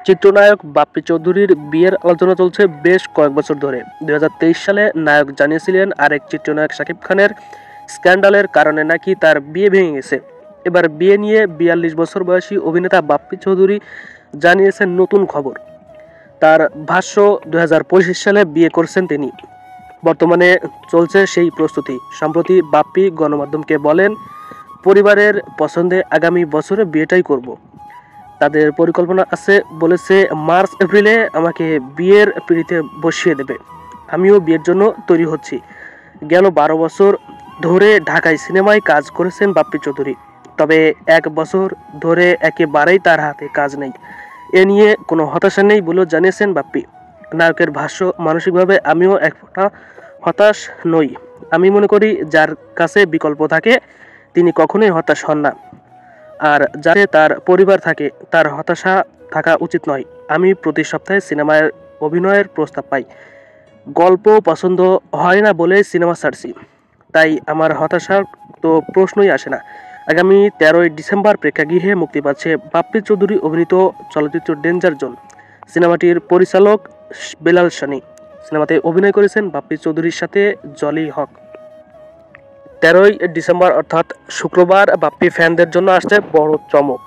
চিত্রনায়ক বাপ্পি চৌধুরীর বিয়ের আলোচনা চলছে বেশ কয়েক বছর ধরে। 2023 সালে নায়ক জানিয়েছিলেন আরেক চিত্রনায়ক শাকিব খানের স্ক্যান্ডালের কারণে নাকি তার বিয়ে ভেঙে গেছে। এবার বিয়ে নিয়ে 42 বছর বয়সী অভিনেতা বাপ্পি চৌধুরী জানিয়েছেন নতুন খবর। তার ভাষ্য, 2025 সালে বিয়ে করছেন তিনি। বর্তমানে চলছে সেই প্রস্তুতি। সম্প্রতি বাপ্পি গণমাধ্যমকে বলেন, পরিবারের পছন্দে আগামী বছরে বিয়েটাই করব। তাদের পরিকল্পনা আছে, বলেছে মার্চ এপ্রিলে আমাকে বিয়ের পিঁড়িতে বসিয়ে দেবে। আমিও বিয়ের জন্য তৈরি হচ্ছি। গেল 12 বছর ধরে ঢাকায় সিনেমায় কাজ করেছেন বাপ্পি চৌধুরী। তবে 1 বছর ধরে একেবারেই তার হাতে কাজ নেই। এ নিয়ে কোনো হতাশা নেই বলেও জানিয়েছেন বাপ্পি। নায়কের ভাষ্য, মানসিকভাবে আমিও এক ফোঁটা হতাশ নই। আমি মনে করি যার কাছে বিকল্প থাকে তিনি কখনোই হতাশ হন না। আর যাতে তার পরিবার থাকে তার হতাশা থাকা উচিত নয়। আমি প্রতি সপ্তাহে সিনেমায় অভিনয়ের প্রস্তাব পাই। গল্প পছন্দ হয় না বলে সিনেমা ছাড়ছি। তাই আমার হতাশার তো প্রশ্নই আসে না। আগামী 13ই ডিসেম্বর প্রেক্ষাগৃহে মুক্তি পাচ্ছে বাপ্পি চৌধুরী অভিনীত চলচ্চিত্র ডেঞ্জার জোন। সিনেমাটির পরিচালক বেলাল সানি। সিনেমাতে অভিনয় করেছেন বাপ্পি চৌধুরীর সাথে জলি হক। 13ই ডিসেম্বর অর্থাৎ শুক্রবার বাপ্পি ফ্যানদের জন্য আসছে বড় চমক।